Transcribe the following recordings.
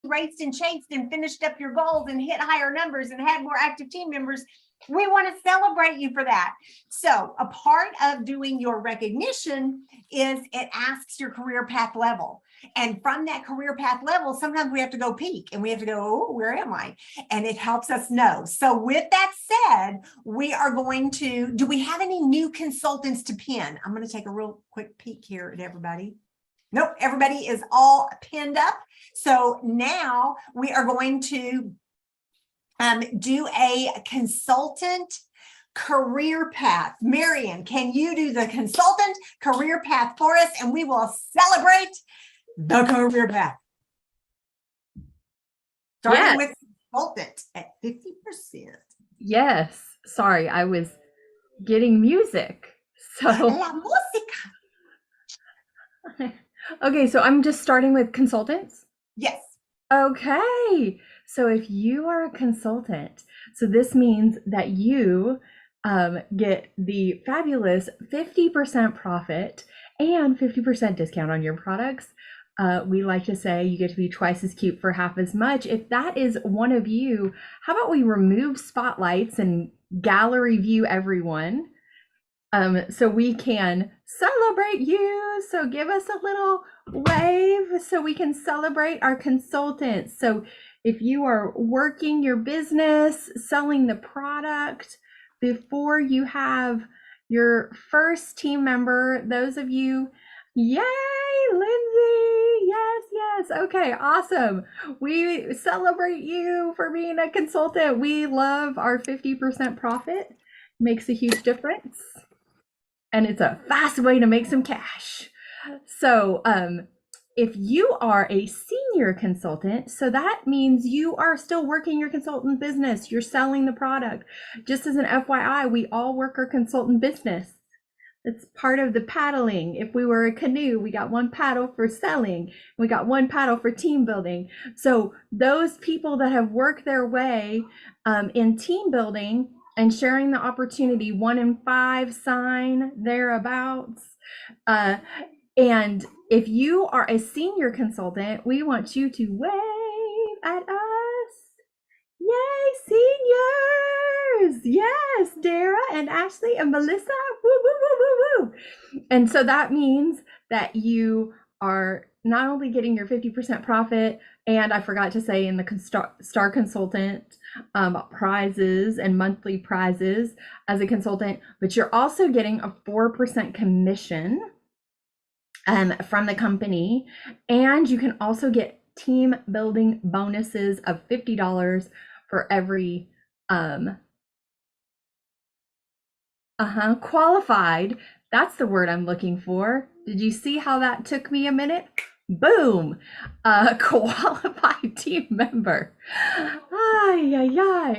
raced and chased and finished up your goals and hit higher numbers and had more active team members. We want to celebrate you for that. So a part of doing your recognition is it asks your career path level. And from that career path level, sometimes we have to go peek and we have to go, oh, where am I? And it helps us know. So with that said, we are going to, do we have any new consultants to pin? I'm going to take a real quick peek here at everybody. Nope, everybody is all pinned up. So now we are going to do a consultant career path. Marion, can you do the consultant career path for us? And we will celebrate the career path. Starting with consultant at 50%. Yes. Sorry, I was getting music. So La música. Okay, so I'm just starting with consultants? Yes. Okay. So if you are a consultant, so this means that you get the fabulous 50% profit and 50% discount on your products. We like to say you get to be twice as cute for half as much. If that is one of you, how about we remove spotlights and gallery view everyone so we can celebrate you. So give us a little wave so we can celebrate our consultants. So if you are working your business, selling the product, before you have your first team member, those of you, yay, Lindsay, yes, okay, awesome. We celebrate you for being a consultant. We love our 50% profit, makes a huge difference. And it's a fast way to make some cash. So if you are a senior consultant, so that means you are still working your consultant business, you're selling the product. Just as an FYI, we all work our consultant business. It's part of the paddling. If we were a canoe, we got one paddle for selling, we got one paddle for team building. So those people that have worked their way in team building and sharing the opportunity, 1 in 5 sign thereabouts. And if you are a senior consultant, we want you to wave at us. Yay, seniors! Yes, Dara and Ashley and Melissa. Woo, woo, woo, woo, woo. And so that means that you are not only getting your 50% profit, and I forgot to say in the Star Consultant prizes and monthly prizes as a consultant, but you're also getting a 4% commission from the company, and you can also get team building bonuses of $50 for every qualified. That's the word I'm looking for. Did you see how that took me a minute? Boom, qualified team member.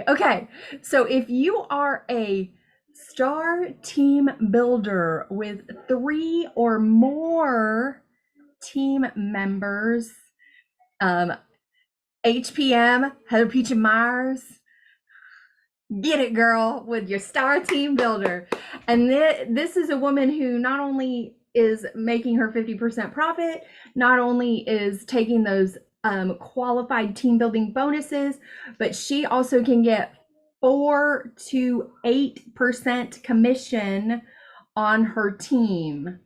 Okay, so if you are a Star team builder with 3 or more team members, HPM, Heather Peach and Myers, get it, girl, with your Star team builder. And this is a woman who not only is making her 50% profit, not only is taking those qualified team building bonuses, but she also can get 4 to 8% commission on her team.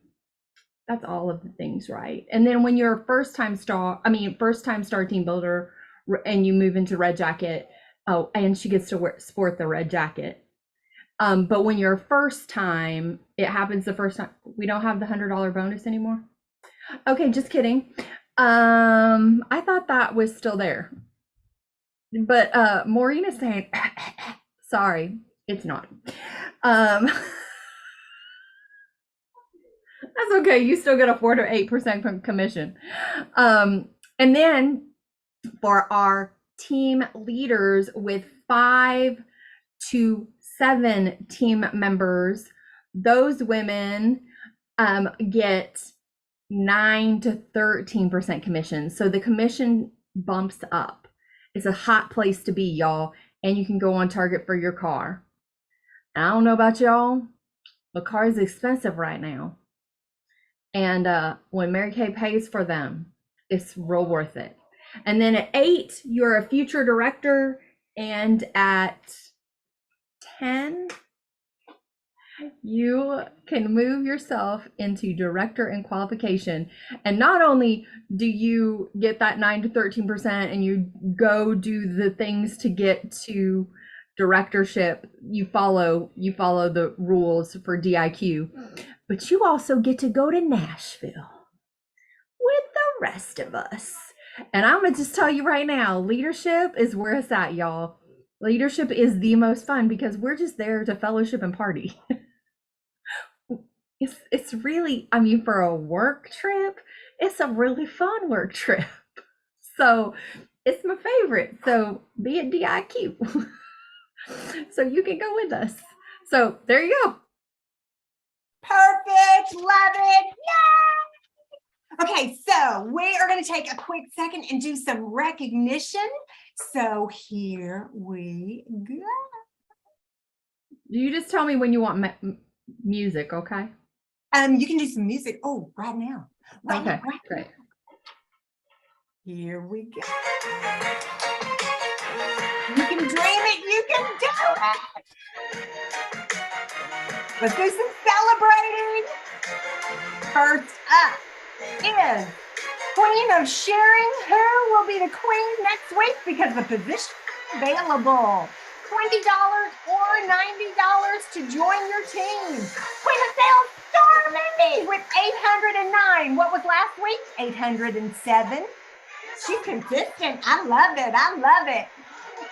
That's all of the things, right? And then when you're a first time star team builder and you move into Red Jacket, oh, and she gets to sport the red jacket. But when you're first time, it happens the first time. We don't have the $100 bonus anymore. Okay, just kidding. I thought that was still there. But Maureen is saying, sorry, it's not. That's okay. You still get a 4 to 8% commission. And then for our team leaders with 5 to 7 team members, those women get 9 to 13% commission. So the commission bumps up. It's a hot place to be, y'all, and you can go on target for your car. I don't know about y'all, but car is expensive right now. And when Mary Kay pays for them, it's real worth it. And then at 8, you're a future director. And at 10, you can move yourself into director and qualification. And not only do you get that 9 to 13% and you go do the things to get to directorship, you follow the rules for DIQ, but you also get to go to Nashville with the rest of us. And I'm gonna just tell you right now, leadership is where it's at, y'all. Leadership is the most fun because we're just there to fellowship and party. It's really, I mean, for a work trip, it's a really fun work trip. So it's my favorite. So be at DIQ. So you can go with us. So there you go. Perfect. Love it. Yay! Okay, so we are going to take a quick second and do some recognition. So here we go. You just tell me when you want music, okay? You can do some music. Oh, right now. Okay, great. Here we go. You can dream it. You can do it. Let's do some celebrating. First up is Queen of Sharing. Who will be the queen next week? Because the position is available. $20 or $90 to join your team. Queen of Sales, Stormy with 809. What was last week? 807. She's consistent. I love it. I love it.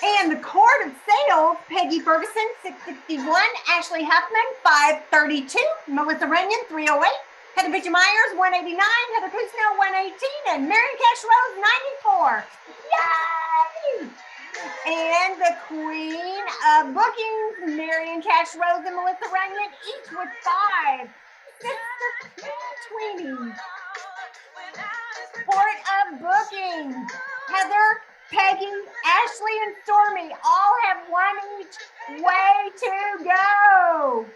And the Court of Sales, Peggy Ferguson, 661. Ashley Huffman, 532. Melissa Runyon, 308. Heather Bitcher Myers, 189. Heather Kuzno, 118. And Marion Cash Rose, 94. Yay! And the Queen of Bookings, Marion Cash Rose and Melissa Runyon, each with 5. Sister Tweenie. Court of Bookings, Heather, Peggy, Ashley, and Stormy all have 1 each. Way to go.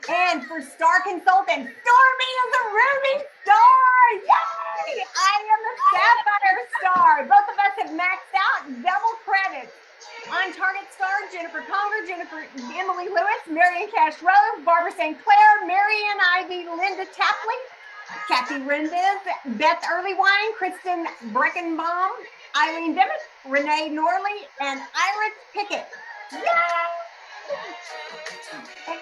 And for Star Consultant, Stormy is a Ruby Star. Yay! I am a Sapphire Star. Both of us have maxed out double credits. On Target Star, Jennifer Conger, Emily Lewis, Marion Cash Rose, Barbara St. Clair, Marion Ivy, Linda Tapley, Kathy Rendez, Beth Earlywine, Kristen Breckenbaum, Eileen Dimmitt, Renee Norley, and Iris Pickett. Yay!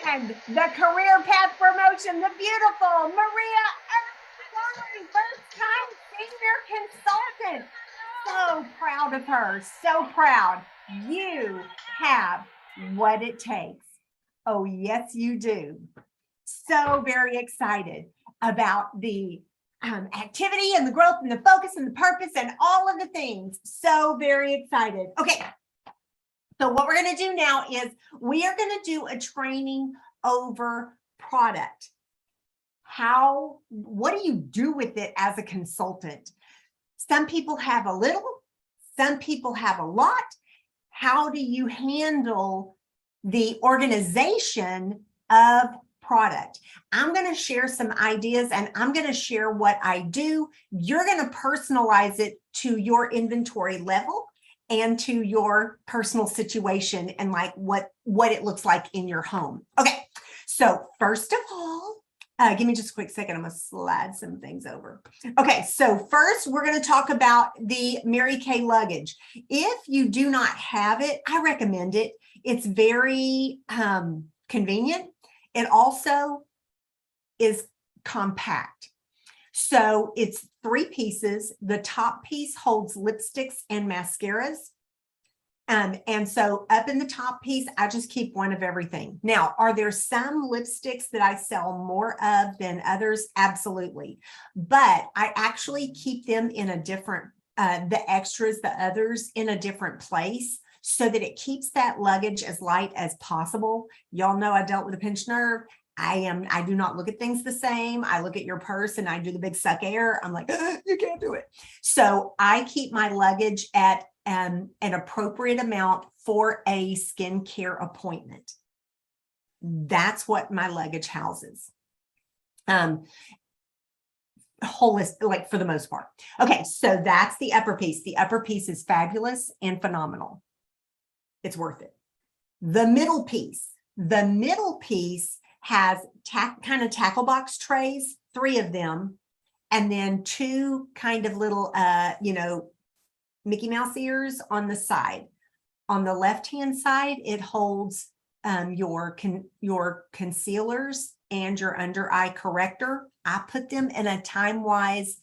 And the Career Path Promotion, the beautiful Maria Earlywine, first-time senior consultant. So proud of her, so proud. You have what it takes. Oh, yes, you do. So very excited about the activity and the growth and the focus and the purpose and all of the things. So very excited. Okay. So what we're going to do now is we are going to do a training over product. What do you do with it as a consultant? Some people have a little, some people have a lot. How do you handle the organization of product? I'm going to share some ideas and I'm going to share what I do. You're going to personalize it to your inventory level and to your personal situation and like what it looks like in your home. Okay, so first of all, give me just a quick second. I'm going to slide some things over. Okay, so first we're going to talk about the Mary Kay luggage. If you do not have it, I recommend it. It's very convenient. It also is compact. So it's 3 pieces. The top piece holds lipsticks and mascaras. And so up in the top piece, I just keep one of everything. Now, are there some lipsticks that I sell more of than others? Absolutely. But I actually keep them in a different, the extras, the others in a different place so that it keeps that luggage as light as possible. Y'all know I dealt with a pinched nerve. I do not look at things the same. I look at your purse and I do the big suck air. I'm like, you can't do it. So I keep my luggage at an appropriate amount for a skincare appointment. That's what my luggage houses. holistic, like for the most part. Okay, so that's the upper piece. The upper piece is fabulous and phenomenal. It's worth it. The middle piece has kind of tackle box trays, 3 of them, and then 2 kind of little, Mickey Mouse ears on the side. On the left-hand side, it holds your concealers and your under eye corrector. I put them in a time-wise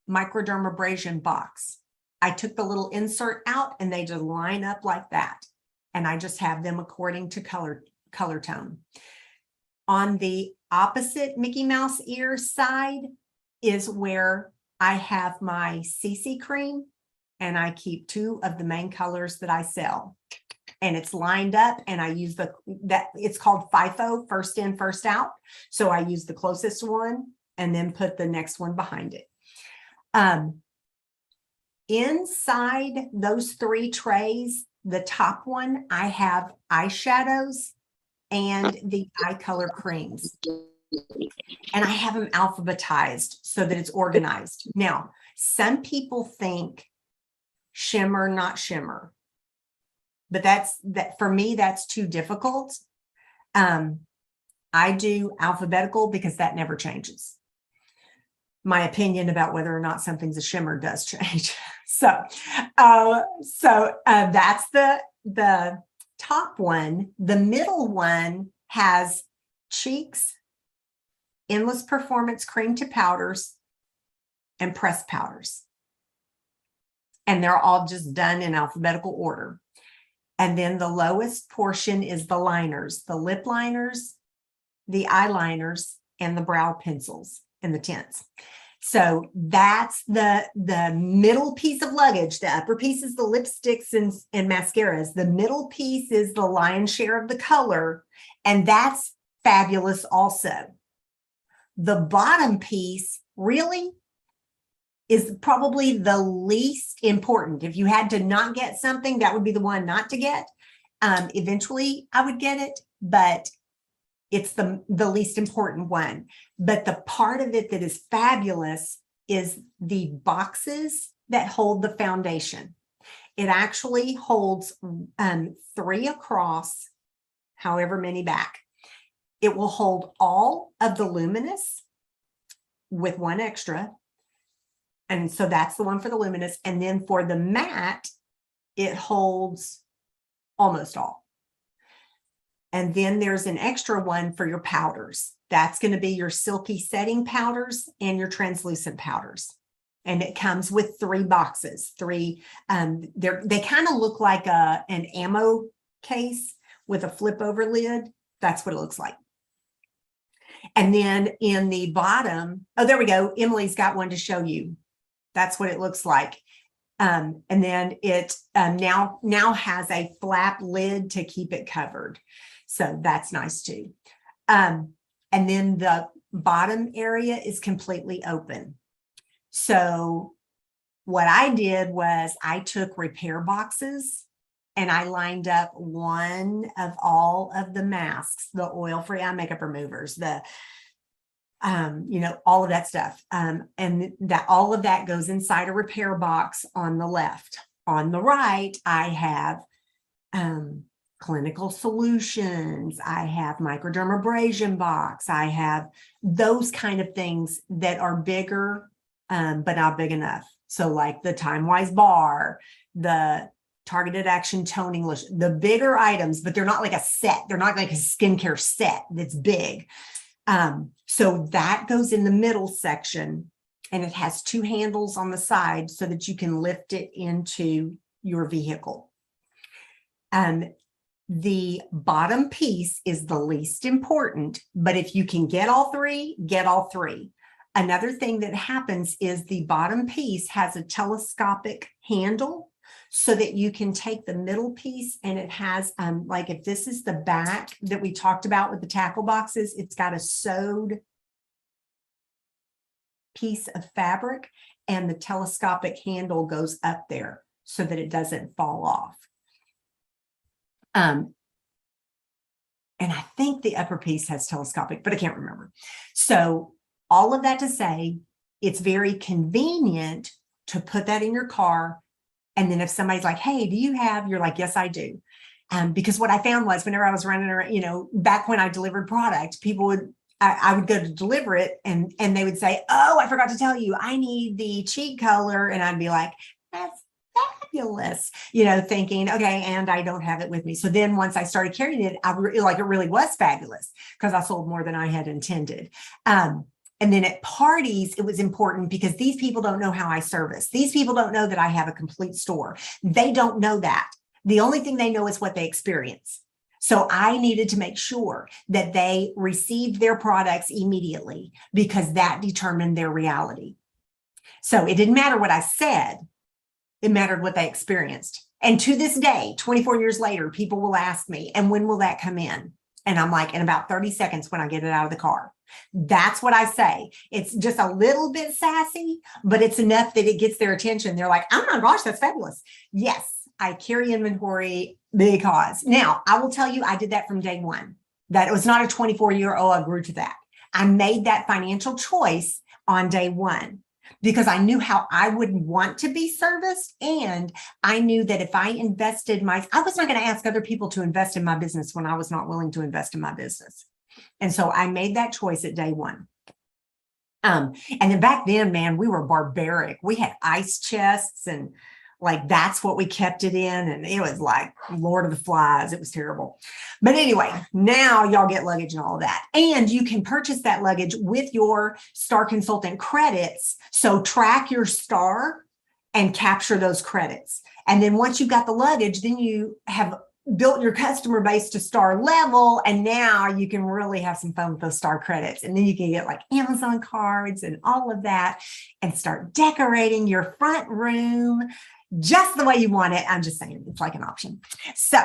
microdermabrasion box. I took the little insert out and they just line up like that. And I just have them according to color tone. On the opposite Mickey Mouse ear side is where I have my CC cream, and I keep 2 of the main colors that I sell. And it's lined up, and I use it's called FIFO, first in, first out. So I use the closest one and then put the next one behind it. Inside those 3 trays, the top one, I have eyeshadows and the eye color creams. And I have them alphabetized so that it's organized. Now, some people think shimmer, not shimmer. But for me, that's too difficult. I do alphabetical because that never changes. My opinion about whether or not something's a shimmer does change. So that's the top one. The middle one has cheeks, endless performance cream to powders, and pressed powders. And they're all just done in alphabetical order. And then the lowest portion is the liners, the lip liners, the eyeliners, and the brow pencils and the tints. So that's the middle piece of luggage. The upper piece is the lipsticks and mascaras. The middle piece is the lion's share of the color, and that's fabulous also. The bottom piece really is probably the least important. If you had to not get something, that would be the one not to get. Eventually, I would get it, but it's the least important one. But the part of it that is fabulous is the boxes that hold the foundation. It actually holds 3 across, however many back. It will hold all of the luminous with 1 extra. And so that's the one for the luminous. And then for the matte, it holds almost all. And then there's an extra one for your powders. That's going to be your silky setting powders and your translucent powders. And it comes with 3 boxes. 3, they kind of look like an ammo case with a flip over lid. That's what it looks like. And then in the bottom, oh, there we go. Emily's got one to show you. That's what it looks like. And then it now has a flap lid to keep it covered. So that's nice too. And then the bottom area is completely open. So what I did was I took repair boxes and I lined up one of all of the masks, the oil-free eye makeup removers, all of that stuff. And that all of that goes inside a repair box on the left. On the right, I have clinical solutions. I have microdermabrasion box. I have those kind of things that are bigger, but not big enough. So like the Time-Wise bar, the targeted action toning lotion, the bigger items, but they're not like a set. They're not like a skincare set that's big. So that goes in the middle section, and it has 2 handles on the side so that you can lift it into your vehicle. The bottom piece is the least important, but if you can get all 3, get all 3. Another thing that happens is the bottom piece has a telescopic handle so that you can take the middle piece, and it has, like if this is the back that we talked about with the tackle boxes, it's got a sewed piece of fabric, and the telescopic handle goes up there so that it doesn't fall off. And I think the upper piece has telescopic, but I can't remember. So all of that to say, it's very convenient to put that in your car. And then if somebody's like, hey, do you have, you're like, yes, I do. Because what I found was whenever I was running around, back when I delivered product, people would, I would go to deliver it and they would say, oh, I forgot to tell you, I need the cheek color. And I'd be like, that's fabulous, thinking, okay, and I don't have it with me. So then once I started carrying it, it really was fabulous because I sold more than I had intended. And then at parties, it was important because these people don't know how I service. These people don't know that I have a complete store. They don't know that. The only thing they know is what they experience. So I needed to make sure that they received their products immediately because that determined their reality. So it didn't matter what I said. It mattered what they experienced. And to this day, 24 years later, people will ask me, and when will that come in? And I'm like, in about 30 seconds when I get it out of the car. That's what I say. It's just a little bit sassy, but it's enough that it gets their attention. They're like, oh my gosh, that's fabulous. Yes, I carry inventory because now I will tell you, I did that from day one. That it was not a 24-year, oh, I grew to that. I made that financial choice on day one because I knew how I would want to be serviced. And I knew that if I invested I was not going to ask other people to invest in my business when I was not willing to invest in my business. And so I made that choice at day one. And then back then, man, we were barbaric. We had ice chests and that's what we kept it in. And it was like Lord of the Flies. It was terrible. But anyway, now y'all get luggage and all of that. And you can purchase that luggage with your Star Consultant credits. So track your Star and capture those credits. And then once you've got the luggage, then you have built your customer base to Star level. And now you can really have some fun with those Star credits. And then you can get Amazon cards and all of that and start decorating your front room just the way you want it. I'm just saying it's like an option. So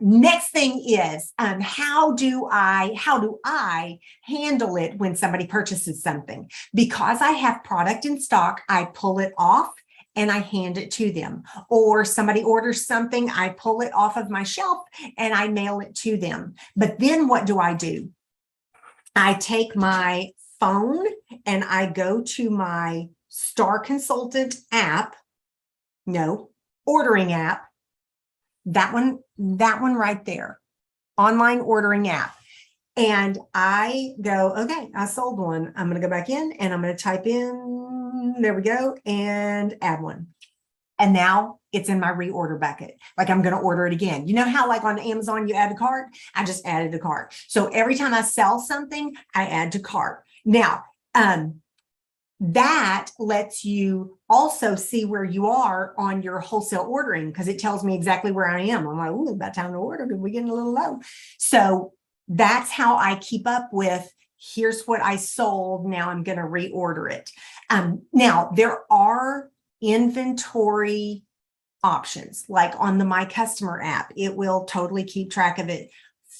next thing is how do I handle it when somebody purchases something? Because I have product in stock, I pull it off and I hand it to them. Or somebody orders something, I pull it off of my shelf and I mail it to them. But then what do? I take my phone and I go to my Star Consultant app. No, ordering app. That one right there. Online ordering app. And I go, okay, I sold one. I'm going to go back in and I'm going to type in, there we go, and add one. And now it's in my reorder bucket. I'm going to order it again. You know how on Amazon you add a cart? I just added a cart. So every time I sell something, I add to cart. Now, that lets you also see where you are on your wholesale ordering because it tells me exactly where I am. I'm like, ooh, it's about time to order because we're getting a little low. So that's how I keep up with, here's what I sold. Now I'm going to reorder it. Now there are inventory options on the My Customer app. It will totally keep track of it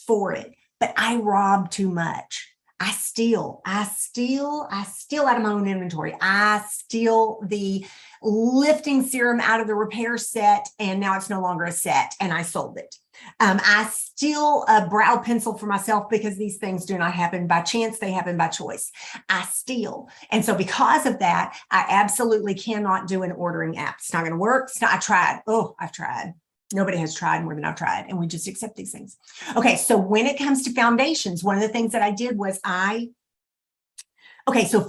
for it, but I rob too much. I steal out of my own inventory. I steal the lifting serum out of the repair set, and now it's no longer a set, and I sold it. I steal a brow pencil for myself because these things do not happen by chance. They happen by choice. I steal. And so because of that, I absolutely cannot do an ordering app. It's not going to work. I've tried. Nobody has tried more than I've tried, and we just accept these things. Okay, so when it comes to foundations, one of the things that I did was so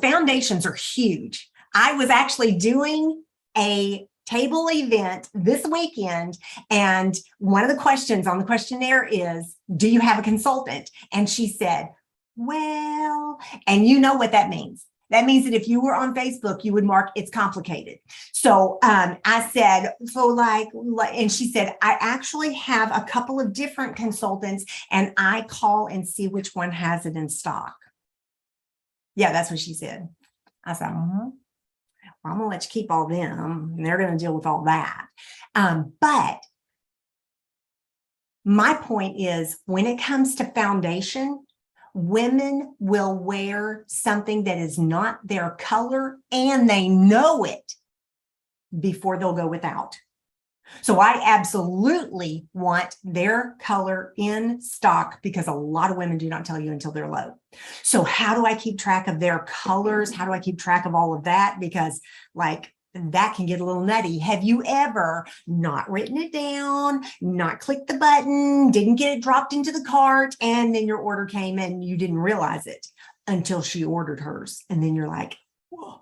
foundations are huge. I was actually doing a table event this weekend, and one of the questions on the questionnaire is, do you have a consultant? And she said, well, and you know what that means. That means that if you were on Facebook, you would mark it's complicated. So I said, and she said, I actually have a couple of different consultants and I call and see which one has it in stock. Yeah, that's what she said. I said, well, I'm going to let you keep all them and they're going to deal with all that. But my point is when it comes to foundation, women will wear something that is not their color and they know it before they'll go without. So I absolutely want their color in stock because a lot of women do not tell you until they're low. So how do I keep track of their colors? How do I keep track of all of that? Because like that can get a little nutty. Have you ever not written it down, not clicked the button, didn't get it dropped into the cart, and then your order came and you didn't realize it until she ordered hers? And then you're like, whoa.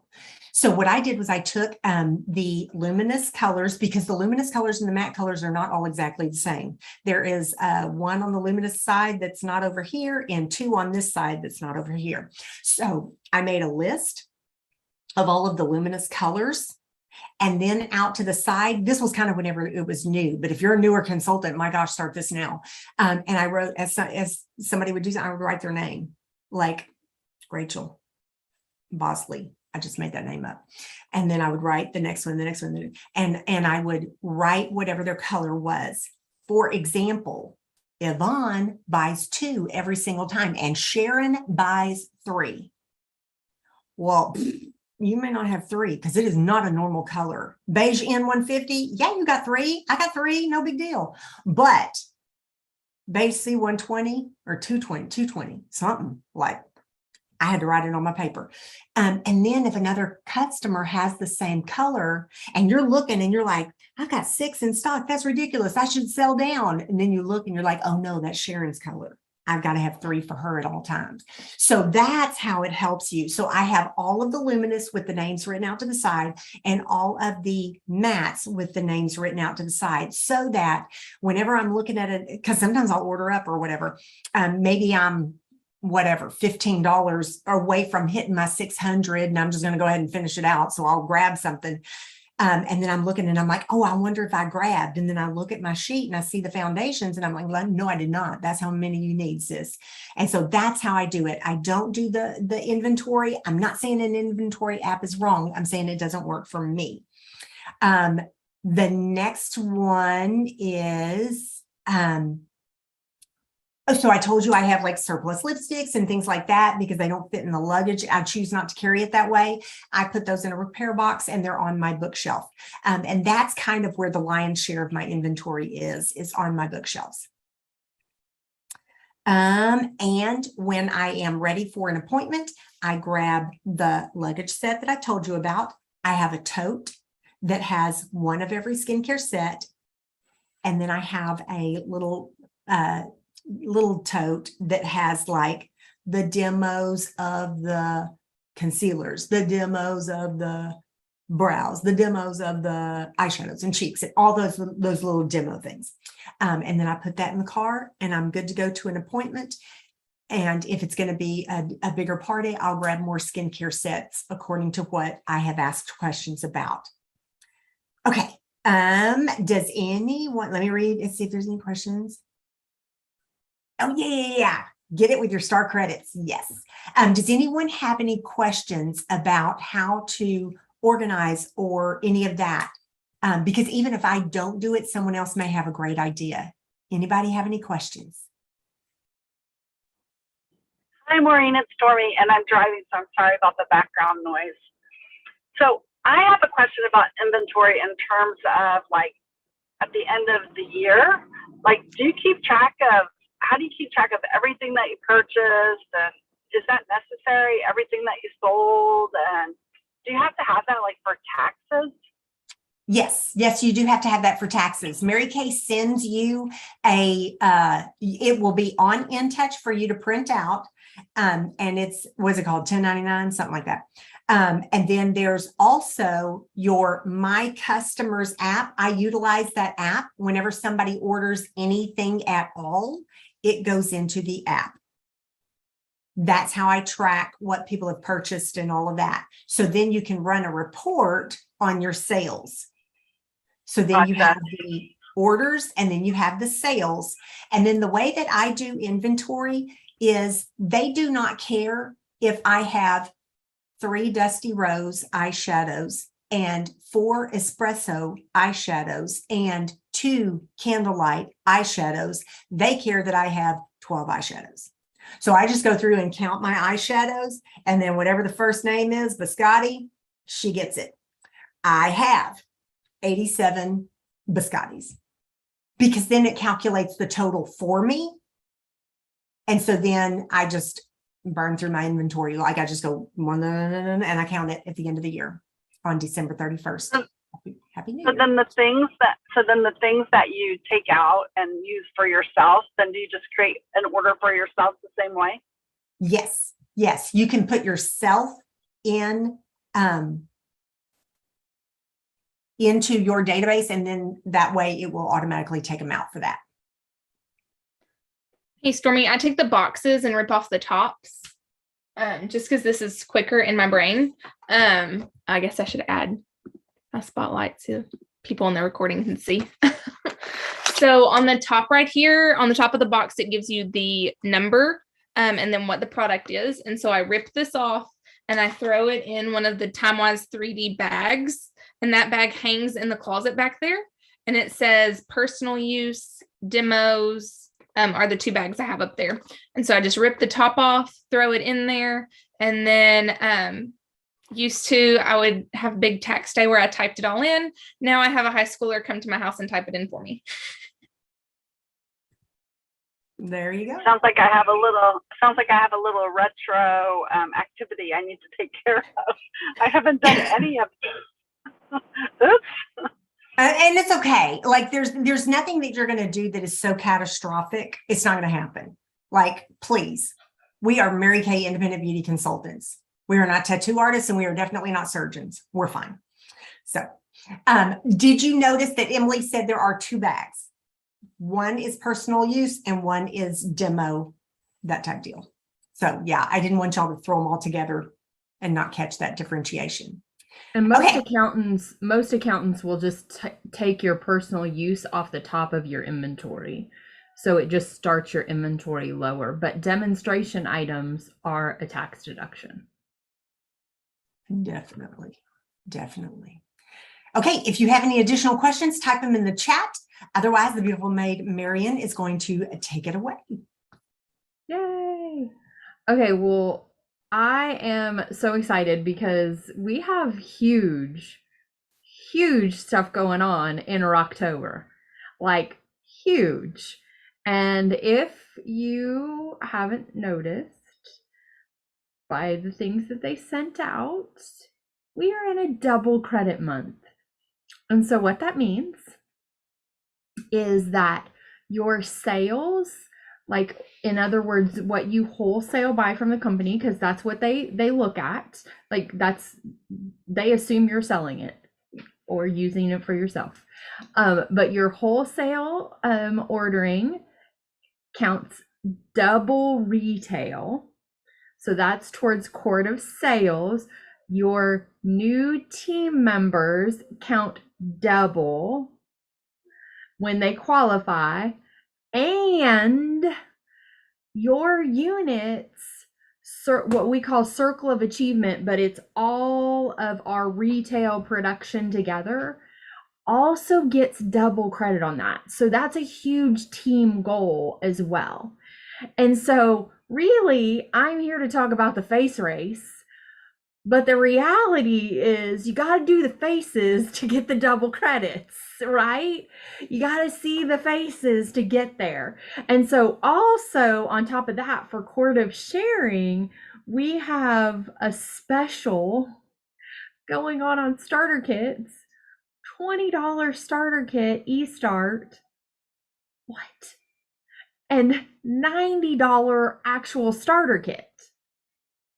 So what I did was I took the luminous colors, because the luminous colors and the matte colors are not all exactly the same. There is one on the luminous side that's not over here and two on this side that's not over here. So I made a list of all of the luminous colors. And then out to the side, this was kind of whenever it was new, but if you're a newer consultant, my gosh, start this now. And I wrote, as somebody would do, I would write their name, like Rachel Bosley. I just made that name up. And then I would write the next one, and I would write whatever their color was. For example, Yvonne buys 2 every single time, and Sharon buys 3. Well, you may not have 3 because it is not a normal color. Beige N150, yeah, you got 3. I got 3, no big deal. But beige C120 or 220, something like, I had to write it on my paper. And then if another customer has the same color and you're looking and you're like, I've got 6 in stock, that's ridiculous, I should sell down. And then you look and you're like, oh no, that's Sharon's color. I've got to have 3 for her at all times. So that's how it helps you. So I have all of the luminous with the names written out to the side and all of the mattes with the names written out to the side, so that whenever I'm looking at it, because sometimes I'll order up or whatever, maybe I'm whatever, $15 away from hitting my 600, and I'm just going to go ahead and finish it out. So I'll grab something. And then I'm looking and I'm like, oh, I wonder if I grabbed. And then I look at my sheet and I see the foundations and I'm like, no, I did not. That's how many you need, sis. And so that's how I do it. I don't do the inventory. I'm not saying an inventory app is wrong. I'm saying it doesn't work for me. The next one is, so I told you I have like surplus lipsticks and things like that because they don't fit in the luggage. I choose not to carry it that way. I put those in a repair box and they're on my bookshelf. And that's kind of where the lion's share of my inventory is on my bookshelves. And when I am ready for an appointment, I grab the luggage set that I told you about. I have a tote that has one of every skincare set. And then I have a little tote that has like the demos of the concealers, the demos of the brows, the demos of the eyeshadows and cheeks, and all those little demo things. And then I put that in the car and I'm good to go to an appointment. And if it's going to be a bigger party, I'll grab more skincare sets according to what I have asked questions about. Okay. Does anyone, let me read and see if there's any questions. Oh, yeah. Get it with your star credits. Yes. Does anyone have any questions about how to organize or any of that? Because even if I don't do it, someone else may have a great idea. Anybody have any questions? Hi, Maureen, it's Stormy, and I'm driving, so I'm sorry about the background noise. So I have a question about inventory in terms of like at the end of the year. Like, how do you keep track of everything that you purchased? And is that necessary? Everything that you sold? And do you have to have that like for taxes? Yes, you do have to have that for taxes. Mary Kay sends you it will be on InTouch for you to print out. And it's, what's it called? 1099, something like that. And then there's also your My Customers app. I utilize that app whenever somebody orders anything at all. It goes into the app. That's how I track what people have purchased and all of that. So then you can run a report on your sales. So then you have the orders and then you have the sales. And then the way that I do inventory is they do not care if I have 3 Dusty Rose eyeshadows and 4 espresso eyeshadows and 2 candlelight eyeshadows. They care that I have 12 eyeshadows. So I just go through and count my eyeshadows, and then whatever the first name is, Biscotti, she gets it. I have 87 biscottis, because then it calculates the total for me. And so then I just burn through my inventory. Like I just go, and I count it at the end of the year on December 31st. Happy New Year. So then the things that you take out and use for yourself, then do you just create an order for yourself the same way? Yes. Yes. You can put yourself in, into your database, and then that way it will automatically take them out for that. Hey, Stormy, I take the boxes and rip off the tops, just because this is quicker in my brain. I guess I should add a spotlight so people in the recording can see. So on the top right here, on the top of the box, it gives you the number and then what the product is. And so I rip this off and I throw it in one of the TimeWise 3D bags. And that bag hangs in the closet back there. And it says personal use, demos, are the two bags I have up there. And so I just rip the top off, throw it in there. And then used to, I would have big tax day where I typed it all in. Now I have a high schooler come to my house and type it in for me. There you go. Sounds like I have a little retro activity I need to take care of. I haven't done any of this. Oops. And it's okay. Like there's nothing that you're going to do that is so catastrophic. It's not going to happen. Like, please, we are Mary Kay Independent Beauty Consultants. We are not tattoo artists, and we are definitely not surgeons. We're fine. So, did you notice that Emily said there are two bags? One is personal use and one is demo, that type deal. So yeah, I didn't want y'all to throw them all together and not catch that differentiation. And most Okay. accountants will just take your personal use off the top of your inventory. So it just starts your inventory lower, but demonstration items are a tax deduction. Definitely. Okay, if you have any additional questions, type them in the chat. Otherwise, the beautiful maid Marion is going to take it away. Yay. Okay, well, I am so excited because we have huge stuff going on in October, like huge. And if you haven't noticed by the things that they sent out, we are in a double credit month. And so what that means is that your sales, like in other words, what you wholesale buy from the company, because that's what they look at, like they assume you're selling it or using it for yourself. But your wholesale ordering counts double retail. So that's towards quart of sales. Your new team members count double when they qualify, and your units, what we call circle of achievement, but it's all of our retail production together, also gets double credit on that. So that's a huge team goal as well. And so really, I'm here to talk about the face race. But the reality is you got to do the faces to get the double credits, right? You got to see the faces to get there. And so also on top of that, for quart of sharing, we have a special going on starter kits, $20 starter kit, eStart. What? And $90 actual starter kit,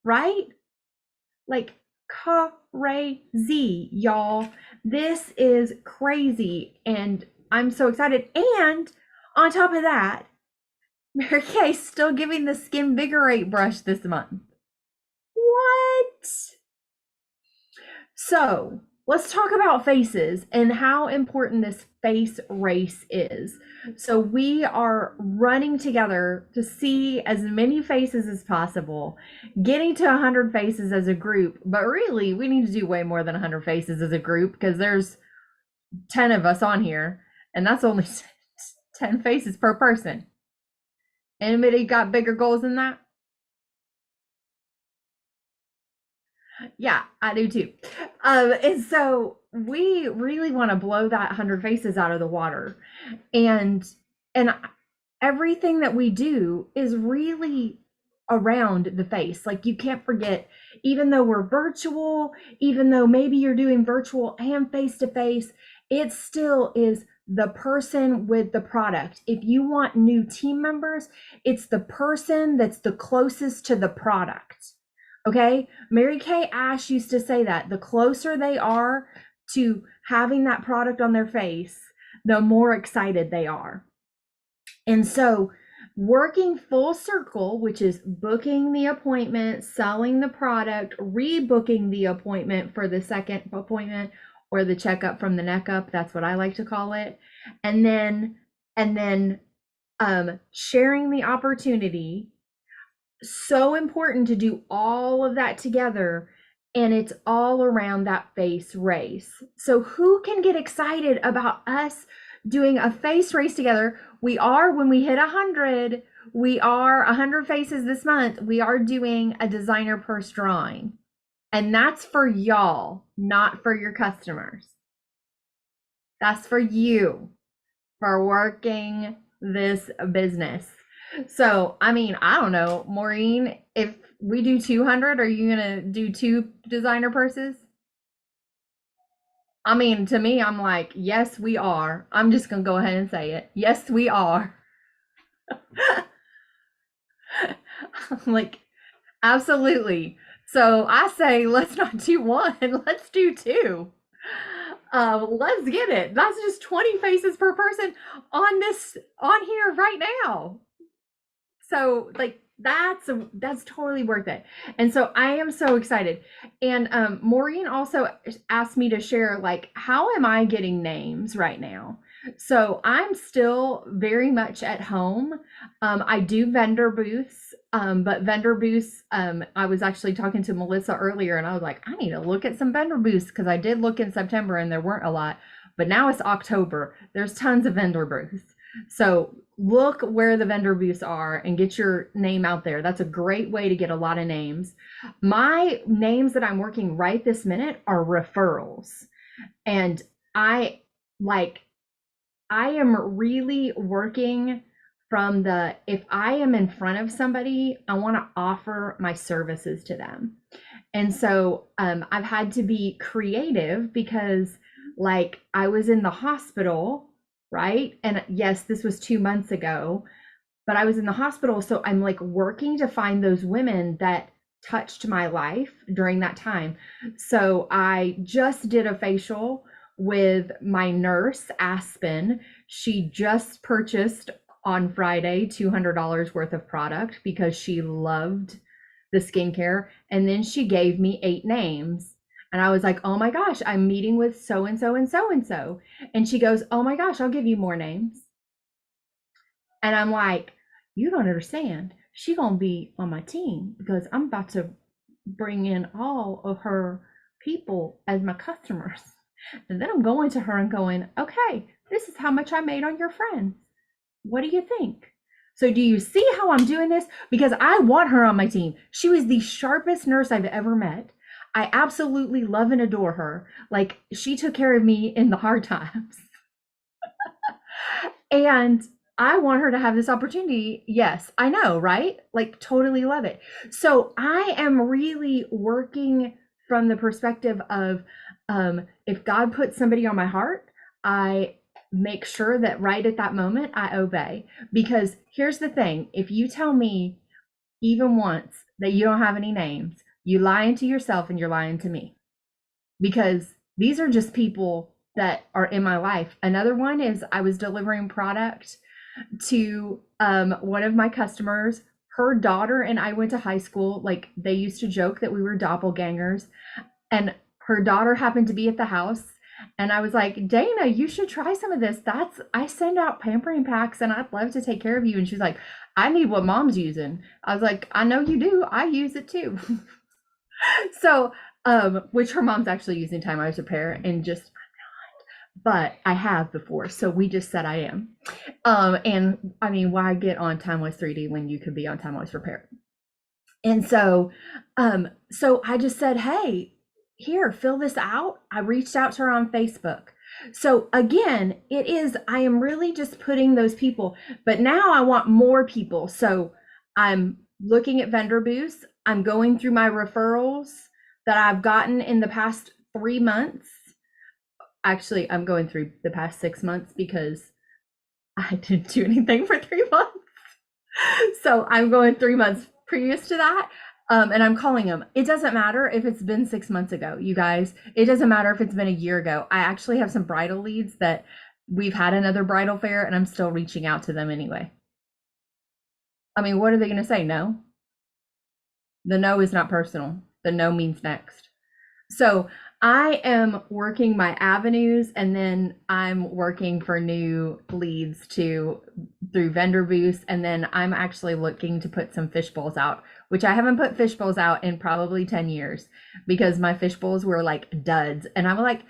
right? Like crazy, y'all. This is crazy, and I'm so excited. And on top of that, Mary Kay's still giving the Skinvigorate brush this month. What? So let's talk about faces and how important this face race is. So we are running together to see as many faces as possible, getting to 100 faces as a group. But really, we need to do way more than 100 faces as a group because there's 10 of us on here, and that's only 10 faces per person. Anybody got bigger goals than that? Yeah, I do too. And so we really want to blow that 100 faces out of the water. And everything that we do is really around the face. Like, you can't forget, even though we're virtual, even though maybe you're doing virtual and face to face, it still is the person with the product. If you want new team members, it's the person that's the closest to the product. Okay? Mary Kay Ash used to say that the closer they are to having that product on their face, the more excited they are. And so, working full circle, which is booking the appointment, selling the product, rebooking the appointment for the second appointment, or the checkup from the neck up, that's what I like to call it. And then sharing the opportunity. So important to do all of that together, and it's all around that face race. So who can get excited about us doing a face race together? We are, when we hit 100, we are 100 faces this month, we are doing a designer purse drawing. And that's for y'all, not for your customers. That's for you, for working this business. So, I mean, I don't know, Maureen, if we do 200, are you going to do 2 designer purses? I mean, to me, I'm like, yes, we are. I'm just going to go ahead and say it. Yes, we are. I'm like, absolutely. So I say, let's not do 1, let's do 2. Let's get it. That's just 20 faces per person on here right now. So like, that's totally worth it. And so I am so excited. And Maureen also asked me to share, like, how am I getting names right now? So I'm still very much at home. I do vendor booths, but vendor booths, I was actually talking to Melissa earlier, and I was like, I need to look at some vendor booths, because I did look in September and there weren't a lot, but now it's October. There's tons of vendor booths. So look where the vendor booths are and get your name out there. That's a great way to get a lot of names. My names that I'm working right this minute are referrals. And I am really working from if I am in front of somebody, I want to offer my services to them. And so I've had to be creative, because like, I was in the hospital, right? And yes, this was 2 months ago, but I was in the hospital. So I'm like working to find those women that touched my life during that time. So I just did a facial with my nurse, Aspen. She just purchased on Friday $200 worth of product because she loved the skincare. And then she gave me 8 names. And I was like, oh my gosh, I'm meeting with so-and-so and so-and-so. And she goes, oh my gosh, I'll give you more names. And I'm like, you don't understand. She gonna be on my team, because I'm about to bring in all of her people as my customers. And then I'm going to her and going, okay, this is how much I made on your friends. What do you think? So do you see how I'm doing this? Because I want her on my team. She was the sharpest nurse I've ever met. I absolutely love and adore her. Like, she took care of me in the hard times. And I want her to have this opportunity. Yes, I know, right? Like, totally love it. So I am really working from the perspective of, if God puts somebody on my heart, I make sure that right at that moment I obey. Because here's the thing, if you tell me even once that you don't have any names, you lying to yourself and you're lying to me, because these are just people that are in my life. Another one is, I was delivering product to one of my customers. Her daughter and I went to high school. Like, they used to joke that we were doppelgangers, and her daughter happened to be at the house. And I was like, Dana, you should try some of this. I send out pampering packs and I'd love to take care of you. And she's like, I need what mom's using. I was like, I know you do. I use it too. So, which her mom's actually using Time Wise Repair, and just, I'm not, but I have before. So we just said I am. And I mean, why get on Time Wise 3D when you could be on Time Wise Repair? And so, so I just said, hey, here, fill this out. I reached out to her on Facebook. So again, I am really just putting those people, but now I want more people. So I'm looking at vendor booths. I'm going through my referrals that I've gotten in the past 3 months. Actually, I'm going through the past 6 months because I didn't do anything for 3 months. So I'm going 3 months previous to that. And I'm calling them. It doesn't matter if it's been 6 months ago, you guys. It doesn't matter if it's been a year ago. I actually have some bridal leads that we've had another bridal fair, and I'm still reaching out to them anyway. I mean, what are they going to say? No? The no is not personal. The no means next. So I am working my avenues, and then I'm working for new leads through vendor booths. And then I'm actually looking to put some fish bowls out, which I haven't put fish bowls out in probably 10 years because my fish bowls were like duds. And I'm like,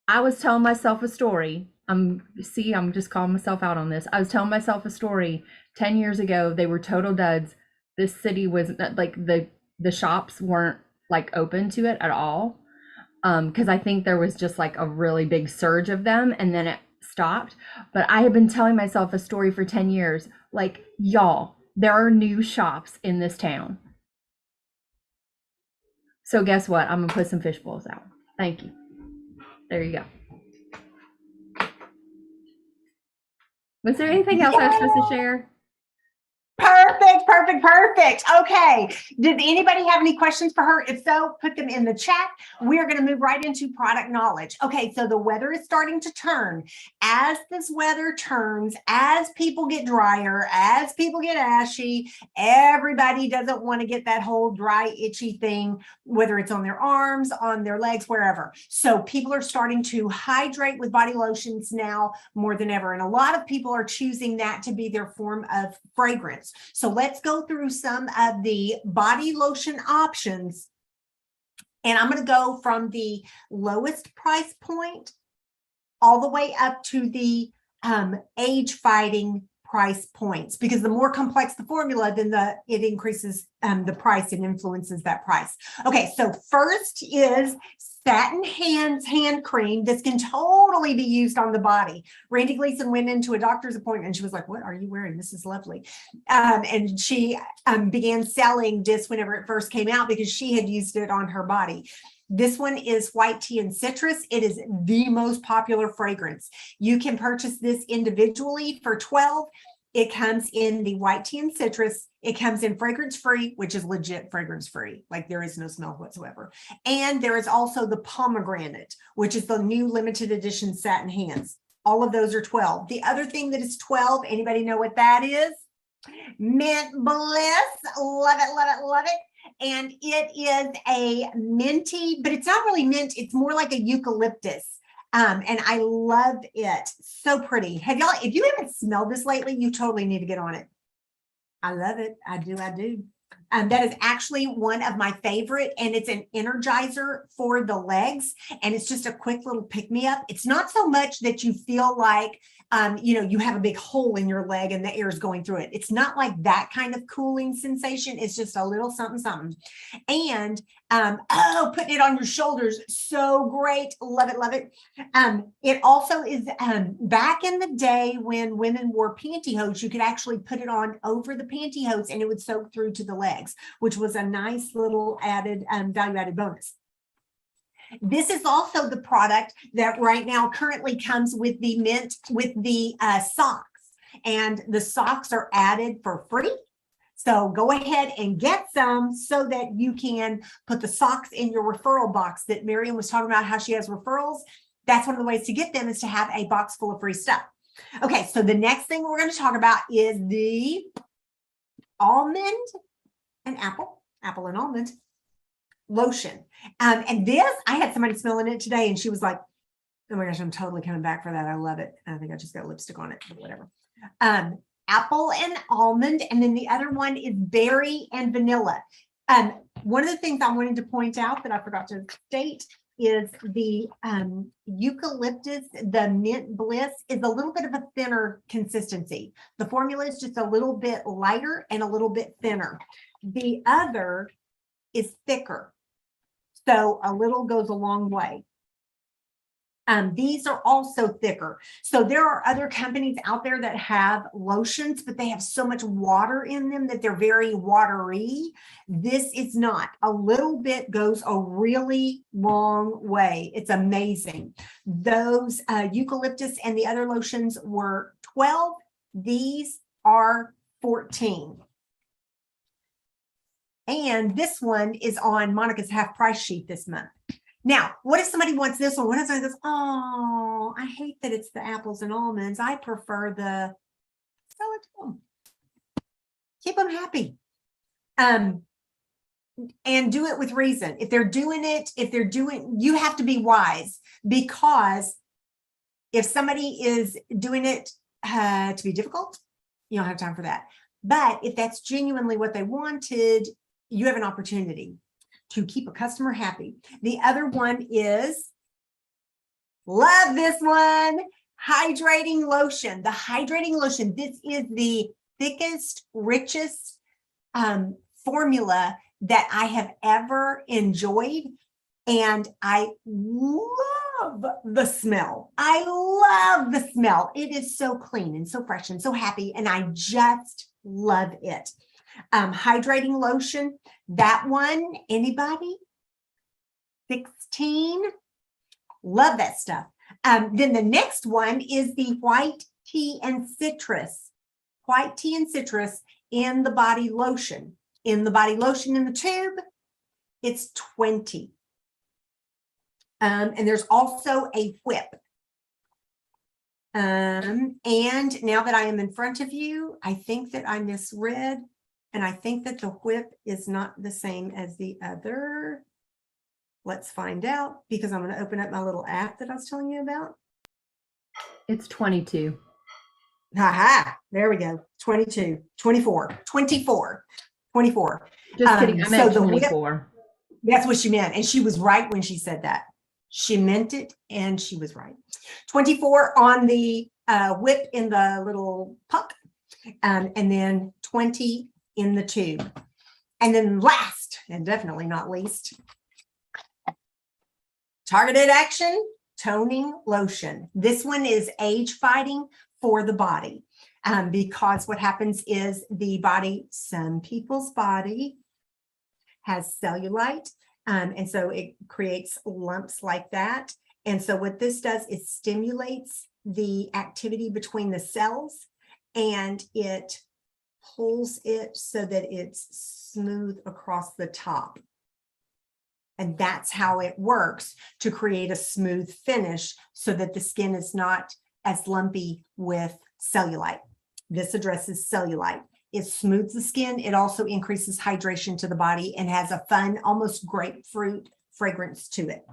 I was telling myself a story. I'm just calling myself out on this. I was telling myself a story 10 years ago. They were total duds. This city was like the shops weren't like open to it at all. Because I think there was just like a really big surge of them and then it stopped. But I have been telling myself a story for 10 years. Like, y'all, there are new shops in this town. So guess what? I'm gonna put some fish bowls out. Thank you. There you go. Was there anything else I was supposed to share? Perfect, perfect, perfect. Okay. Did anybody have any questions for her? If so, put them in the chat. We're going to move right into product knowledge. Okay, so the weather is starting to turn. As this weather turns, as people get drier, as people get ashy, everybody doesn't want to get that whole dry, itchy thing, whether it's on their arms, on their legs, wherever. So people are starting to hydrate with body lotions now more than ever. And a lot of people are choosing that to be their form of fragrance. So let's go through some of the body lotion options. And I'm going to go from the lowest price point all the way up to the age fighting price points, because the more complex the formula, then it increases the price and influences that price. Okay, so first is satin hand cream. This can totally be used on the body. Randy Gleason went into a doctor's appointment and she was like, "What are you wearing? This is lovely." And she began selling this whenever it first came out because she had used it on her body. This one is white tea and citrus. It is the most popular fragrance. You can purchase this individually for $12. It comes in the white tea and citrus. It comes in fragrance free, which is legit fragrance free. Like there is no smell whatsoever. And there is also the pomegranate, which is the new limited edition satin hands. All of those are $12. The other thing that is $12, anybody know what that is? Mint Bliss. Love it, love it, love it. And it is a minty, but it's not really mint. It's more like a eucalyptus. And I love it. So pretty. If you haven't smelled this lately, you totally need to get on it. I love it. I do. That is actually one of my favorite, and it's an energizer for the legs. And it's just a quick little pick-me-up. It's not so much that you feel like, you have a big hole in your leg and the air is going through it. It's not like that kind of cooling sensation. It's just a little something, something. And, putting it on your shoulders. So great. Love it. Love it. It also is, back in the day when women wore pantyhose, you could actually put it on over the pantyhose and it would soak through to the legs, which was a nice little added, value-added bonus. This is also the product that right now currently comes with the mint, with the socks, and the socks are added for free. So go ahead and get some so that you can put the socks in your referral box that Miriam was talking about, how she has referrals. That's one of the ways to get them, is to have a box full of free stuff. Okay, so the next thing we're going to talk about is the almond and apple and almond lotion. And this, I had somebody smelling it today and she was like, "Oh my gosh, I'm totally coming back for that. I love it." I think I just got lipstick on it, but whatever. Apple and almond. And then the other one is berry and vanilla. One of the things I wanted to point out that I forgot to state is the eucalyptus, the Mint Bliss, is a little bit of a thinner consistency. The formula is just a little bit lighter and a little bit thinner. The other is thicker. So a little goes a long way. These are also thicker. So there are other companies out there that have lotions, but they have so much water in them that they're very watery. This is not. A little bit goes a really long way. It's amazing. Those eucalyptus and the other lotions were 12. These are 14. And this one is on Monica's half price sheet this month. Now, what if somebody wants this one? What if somebody goes, oh, I hate that it's the apples and almonds. I prefer the, sell it to them. Keep them happy. And do it with reason. If they're doing, you have to be wise, because if somebody is doing it to be difficult, you don't have time for that. But if that's genuinely what they wanted, you have an opportunity to keep a customer happy. The other one is, love this one, hydrating lotion. The hydrating lotion, this is the thickest, richest formula that I have ever enjoyed. And I love the smell. I love the smell. It is so clean and so fresh and so happy. And I just love it. Hydrating lotion, that one, anybody? 16. Love that stuff. Then the next one is the white tea and citrus. White tea and citrus in the body lotion. In the body lotion in the tube, it's 20. And there's also a whip. And now that I am in front of you, I think that I misread, and I think that the whip is not the same as the other. Let's find out, because I'm going to open up my little app that I was telling you about. It's 22. Ha! There we go. 22, 24, 24, 24. Just kidding. I meant so 24. That's what she meant. And she was right when she said that. She meant it and she was right. 24 on the whip in the little puck, and then 20 in the tube. And then last, and definitely not least, targeted action toning lotion. This one is age fighting for the body, because what happens is the body, some people's body has cellulite. And so it creates lumps like that. And so what this does is stimulates the activity between the cells, and it pulls it so that it's smooth across the top. And that's how it works, to create a smooth finish so that the skin is not as lumpy with cellulite. This addresses cellulite. It smooths the skin. It also increases hydration to the body and has a fun, almost grapefruit fragrance to it.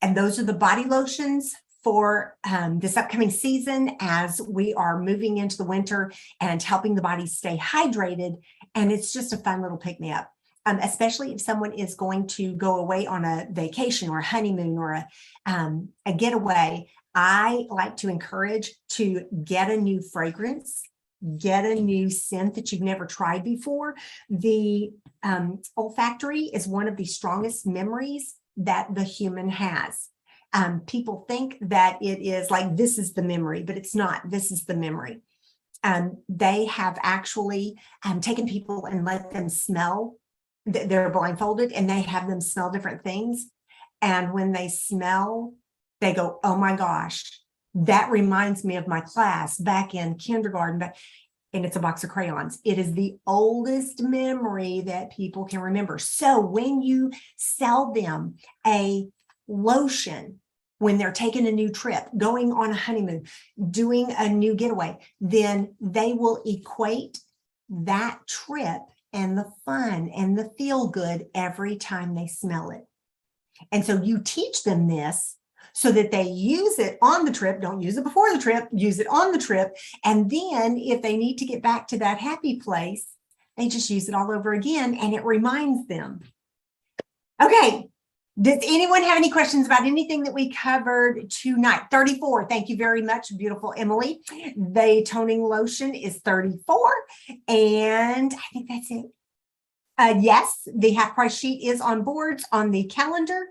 And those are the body lotions for this upcoming season, as we are moving into the winter and helping the body stay hydrated. And it's just a fun little pick-me-up, especially if someone is going to go away on a vacation or a honeymoon or a getaway. I like to encourage to get a new fragrance, get a new scent that you've never tried before. The olfactory is one of the strongest memories that the human has. People think that it is like, this is the memory, but it's not. This is the memory. They have actually taken people and let them smell. They're blindfolded and they have them smell different things. And when they smell, they go, oh my gosh, that reminds me of my class back in kindergarten. And it's a box of crayons. It is the oldest memory that people can remember. So when you sell them a lotion, when they're taking a new trip, going on a honeymoon, doing a new getaway, then they will equate that trip and the fun and the feel good every time they smell it. And so you teach them this so that they use it on the trip. Don't use it before the trip, use it on the trip. And then if they need to get back to that happy place, they just use it all over again and it reminds them. Okay. Does anyone have any questions about anything that we covered tonight? 34. Thank you very much, beautiful Emily. The toning lotion is 34. And I think that's it. Yes, the half price sheet is on boards on the calendar.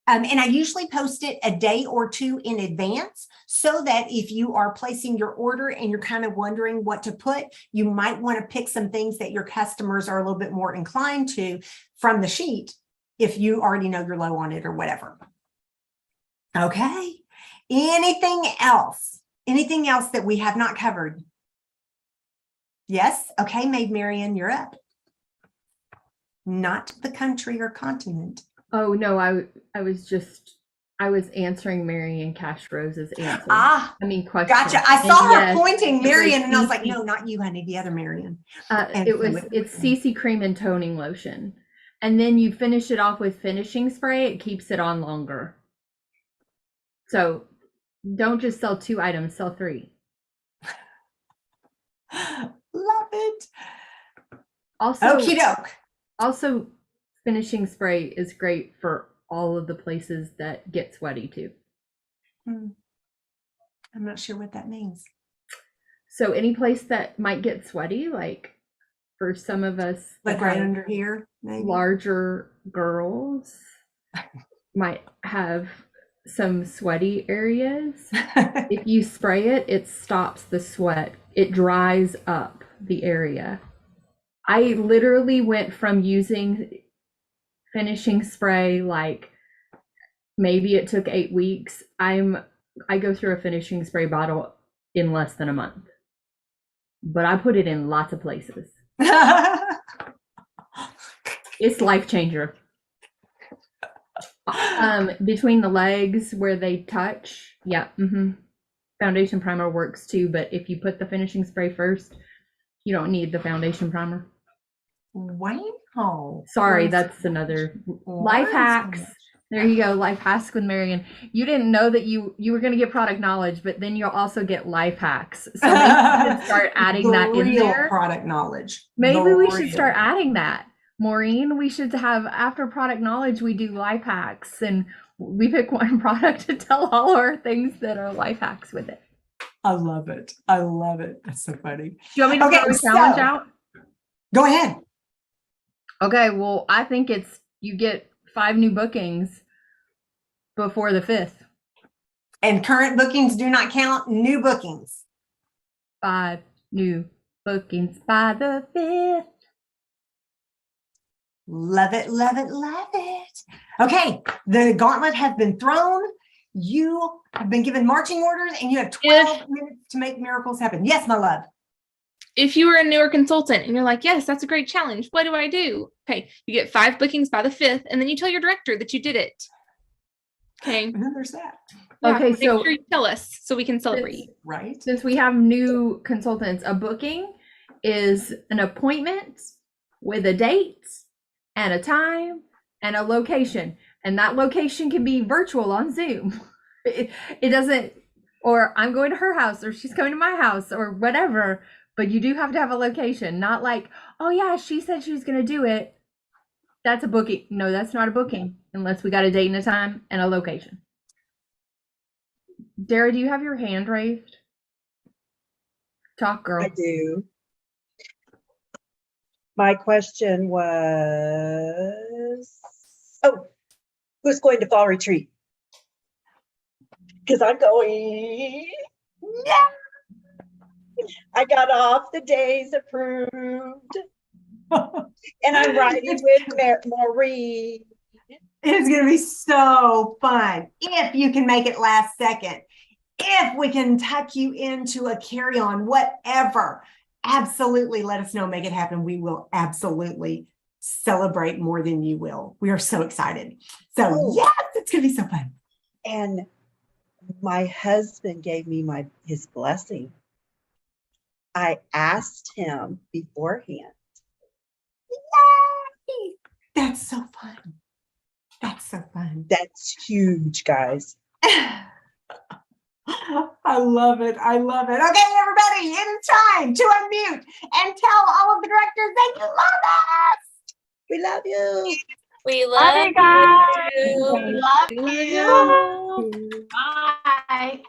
And I usually post it a day or two in advance so that if you are placing your order and you're kind of wondering what to put, you might want to pick some things that your customers are a little bit more inclined to from the sheet if you already know you're low on it or whatever. Okay. Anything else? Anything else that we have not covered? Yes. Okay. Maid Marian, you're up. Not the country or continent. Oh no, I was answering Marion Cash Rose's answer. Ah, I mean question. gotcha. I saw her yes, pointing Marion and I was like, CC. no, not you, honey, the other Marion. It's CC cream and toning lotion. And then you finish it off with finishing spray. It keeps it on longer. So don't just sell 2 items, sell 3. Love it. Also, Okie doke. also finishing spray is great for all of the places that get sweaty too. I'm not sure what that means. So any place that might get sweaty, like for some of us, Like right under here, maybe. larger girls might have some sweaty areas. If you spray it, it stops the sweat. It dries up the area. I literally went from using finishing spray, like maybe it took 8 weeks. I go through a finishing spray bottle in less than a month, but I put it in lots of places. It's life changer. Between the legs where they touch, yeah. Foundation primer works too, but if you put the finishing spray first, you don't need the foundation primer. Wow. Sorry, that's another life hacks. There you go, life hacks with Marion. You didn't know that you were going to get product knowledge, but then you'll also get life hacks. So maybe we should start adding that in there. Product knowledge. Maybe we should start adding that. Maureen, we should have, after product knowledge, we do life hacks, and we pick one product to tell all our things that are life hacks with it. I love it. I love it. That's so funny. Do you want me to throw a challenge out? Go ahead. Okay, well, I think you get 5 new bookings before the 5th. And current bookings do not count. New bookings. 5 new bookings by the 5th. Love it, love it, love it. Okay, the gauntlet has been thrown. You have been given marching orders and you have 12 minutes to make miracles happen. Yes, my love. If you were a newer consultant and you're like, yes, that's a great challenge, what do I do? Okay, you get 5 bookings by the 5th, and then you tell your director that you did it. Okay. And then there's that. Yeah, Okay, make so sure you tell us so we can celebrate. Right. Since we have new consultants, a booking is an appointment with a date and a time and a location. And that location can be virtual on Zoom. It doesn't, or I'm going to her house, or she's coming to my house, or whatever. But you do have to have a location, not like, oh yeah, she said she was going to do it. That's a booking. No, that's not a booking unless we got a date and a time and a location. Dara, do you have your hand raised? Talk, girl. I do. My question was, who's going to fall retreat? Because I'm going. Yeah. I got off the days approved. And I'm riding with Maureen. It's going to be so fun if you can make it last second. If we can tuck you into a carry-on, whatever, absolutely let us know. Make it happen. We will absolutely celebrate more than you will. We are so excited. So yes, it's going to be so fun. And my husband gave me his blessing. I asked him beforehand. Yay! That's so fun. That's so fun. That's huge, guys. I love it. I love it. Okay, everybody, it is time to unmute and tell all of the directors that you love us. We love you. We Love love you guys. you. We love you. Bye.